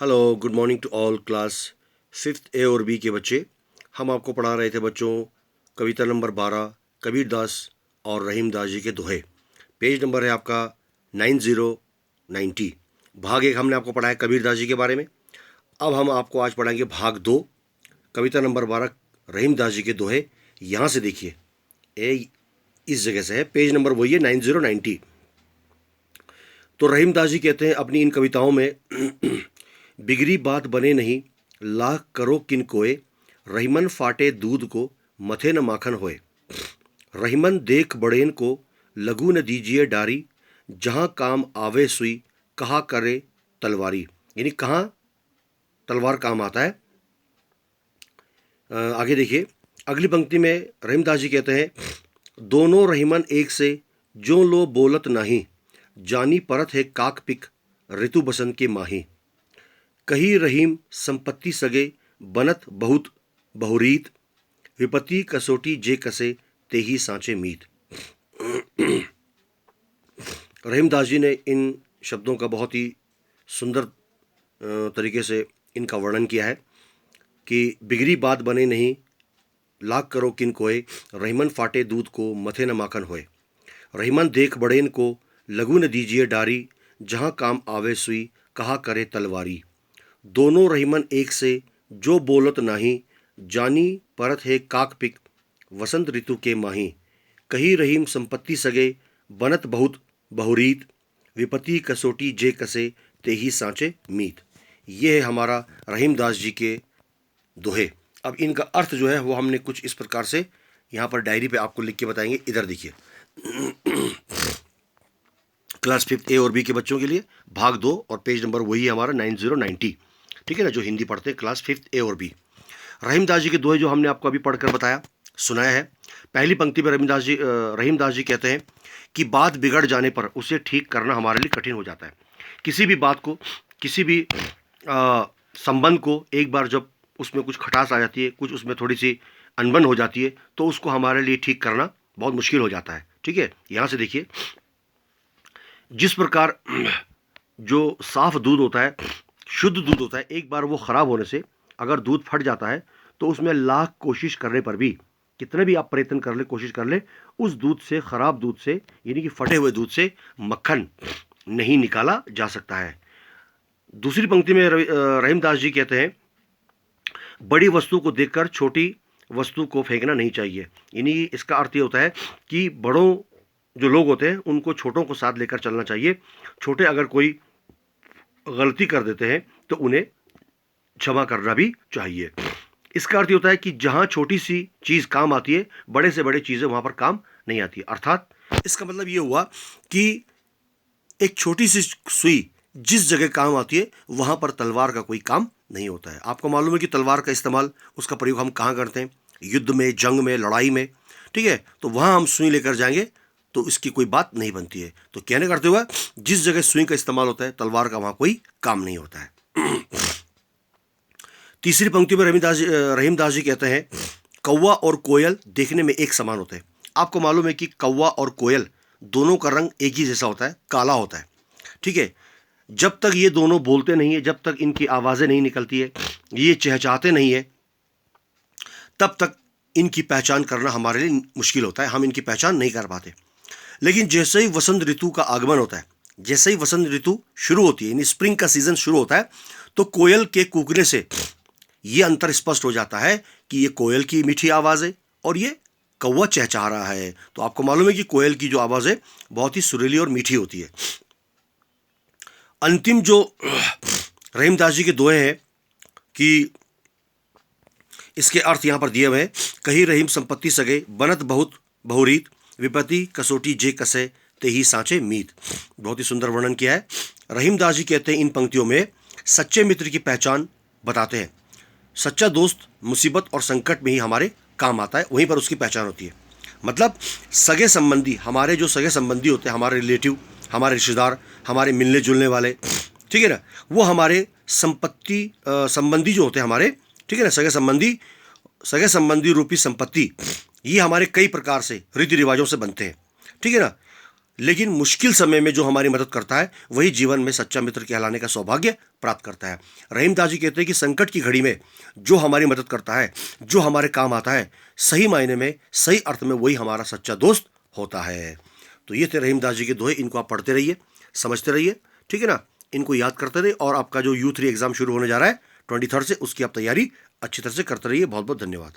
Hello, good morning to all class fifth A और B के बच्चे। हम आपको पढ़ा रहे थे बच्चों कविता नंबर 12 कबीर दास और रहीम दास जी के दोहे। पेज नंबर है आपका 9090। भाग एक हमने आपको पढ़ाया कबीर दास जी के बारे में। अब हम आपको आज पढ़ाएंगे भाग 2 कविता नंबर 12 रहीम दास जी के दोहे। यहाँ से देखिए, ए इस जगह से है, पेज नंबर वही है 9090। तो रहीम दास जी कहते हैं अपनी इन कविताओं में बिगड़ी बात बने नहीं, लाख करो किन कोय, रहीमन फाटे दूध को, मथे न माखन होए। रहीमन देख बड़ेन को, लघु न दीजिए डारी, जहां काम आवे सुई, कहा करे तलवारी। यानी कहाँ तलवार काम आता है। आगे देखिए, अगली पंक्ति में रहीमदास जी कहते हैं, दोनों रहीमन एक से, जो लो बोलत नाही, जानी परत है काक पिक, ऋतु बसंत के माही। कही रहीम संपत्ति सगे, बनत बहुत बहुरीत, विपत्ति कसोटी जे कसे, तेही सांचे मीत। रहीमदास जी ने इन शब्दों का बहुत ही सुंदर तरीके से इनका वर्णन किया है कि बिगड़ी बात बने नहीं, लाख करो किन कोय, रहीमन फाटे दूध को, मथे न माखन होए। रहीमन देख बड़ेन को, लघु न दीजिए डारी, जहाँ काम आवे सुई, कहा करे तलवारी। दोनों रहीमन एक से, जो बोलत नाही, जानी परत है काक पिक, वसंत ऋतु के माही। कही रहीम संपत्ति सगे, बनत बहुत बहुरीत, विपत्ति कसोटी जे कसे, तेही सांचे मीत। ये है हमारा रहीम दास जी के दोहे। अब इनका अर्थ जो है वो हमने कुछ इस प्रकार से यहाँ पर डायरी पे आपको लिख के बताएंगे। इधर देखिए, क्लास फिफ्थ ए और बी के बच्चों के लिए भाग 2 और पेज नंबर वही है हमारा 9090। ठीक है ना, जो हिंदी पढ़ते हैं क्लास फिफ्थ ए और बी। रहीमदास जी के दोहे जो हमने आपको अभी पढ़कर बताया सुनाया है। पहली पंक्ति में रहीम दास जी कहते हैं कि बात बिगड़ जाने पर उसे ठीक करना हमारे लिए कठिन हो जाता है। किसी भी बात को, किसी भी संबंध को एक बार जब उसमें कुछ खटास आ जाती है, कुछ उसमें थोड़ी सी अनबन हो जाती है, तो उसको हमारे लिए ठीक करना बहुत मुश्किल हो जाता है। ठीक है, यहाँ से देखिए, जिस प्रकार जो साफ दूध होता है, शुद्ध दूध होता है, एक बार वो खराब होने से अगर दूध फट जाता है तो उसमें लाख कोशिश करने पर भी, कितने भी आप प्रयत्न कर ले, कोशिश कर ले, उस दूध से, खराब दूध से, यानी कि फटे हुए दूध से मक्खन नहीं निकाला जा सकता है। दूसरी पंक्ति में रहीमदास जी कहते हैं, बड़ी वस्तु को देखकर छोटी वस्तु को फेंकना नहीं चाहिए। यानी इसका अर्थ ये होता है कि बड़ों जो लोग होते हैं उनको छोटों को साथ लेकर चलना चाहिए। छोटे अगर कोई गलती कर देते हैं तो उन्हें क्षमा करना भी चाहिए। इसका अर्थ ये होता है कि जहां छोटी सी चीज काम आती है, बड़े से बड़े चीजें वहां पर काम नहीं आती। अर्थात इसका मतलब ये हुआ कि एक छोटी सी सुई जिस जगह काम आती है वहां पर तलवार का कोई काम नहीं होता है। आपको मालूम है कि तलवार का इस्तेमाल, उसका प्रयोग हम कहाँ करते हैं? युद्ध में, जंग में, लड़ाई में। ठीक है, तो वहां हम सुई लेकर जाएंगे तो इसकी कोई बात नहीं बनती है। तो कहने करते हुए, जिस जगह सुई का इस्तेमाल होता है, तलवार का वहां कोई काम नहीं होता है। तीसरी पंक्ति में रहीम दास जी कहते हैं, कौवा और कोयल देखने में एक समान होते हैं। आपको मालूम है कि कौवा और कोयल दोनों का रंग एक ही जैसा होता है, काला होता है। ठीक है, जब तक ये दोनों बोलते नहीं है, जब तक इनकी आवाजें नहीं निकलती है, ये चहचहाते नहीं है, तब तक इनकी पहचान करना हमारे लिए मुश्किल होता है। हम इनकी पहचान नहीं कर पाते। लेकिन जैसे ही वसंत ऋतु का आगमन होता है, जैसे ही वसंत ऋतु शुरू होती है, यानी स्प्रिंग का सीजन शुरू होता है, तो कोयल के कूकने से ये अंतर स्पष्ट हो जाता है कि ये कोयल की मीठी आवाज है और ये कौवा चहचहा रहा है। तो आपको मालूम है कि कोयल की जो आवाज है बहुत ही सुरीली और मीठी होती है। अंतिम जो रहीमदास जी के दोहे हैं कि इसके अर्थ यहां पर दिए हुए हैं, कही रहीम संपत्ति सगे, बनत बहुत बहुरीत, विपत्ति कसोटी जे कसे, तेही सांचे मीत। बहुत ही सुंदर वर्णन किया है। रहीमदास जी कहते हैं इन पंक्तियों में सच्चे मित्र की पहचान बताते हैं। सच्चा दोस्त मुसीबत और संकट में ही हमारे काम आता है, वहीं पर उसकी पहचान होती है। मतलब सगे संबंधी, हमारे जो सगे संबंधी होते हैं, हमारे रिलेटिव, हमारे रिश्तेदार, हमारे मिलने जुलने वाले, ठीक है ना, वो हमारे संबंधी जो होते हैं हमारे, ठीक है ना, सगे संबंधी रूपी संपत्ति, ये हमारे कई प्रकार से रीति रिवाजों से बनते हैं। ठीक है ना, लेकिन मुश्किल समय में जो हमारी मदद करता है वही जीवन में सच्चा मित्र कहलाने का सौभाग्य प्राप्त करता है। रहीम दास जी कहते हैं कि संकट की घड़ी में जो हमारी मदद करता है, जो हमारे काम आता है, सही मायने में, सही अर्थ में वही हमारा सच्चा दोस्त होता है। तो ये थे रहीम दास जी के दोहे। इनको आप पढ़ते रहिए, समझते रहिए, ठीक है ना। इनको याद करते रहिए और आपका जो U3 एग्जाम शुरू होने जा रहा है 23 से, उसकी आप तैयारी अच्छी तरह से करते रहिए। बहुत बहुत धन्यवाद।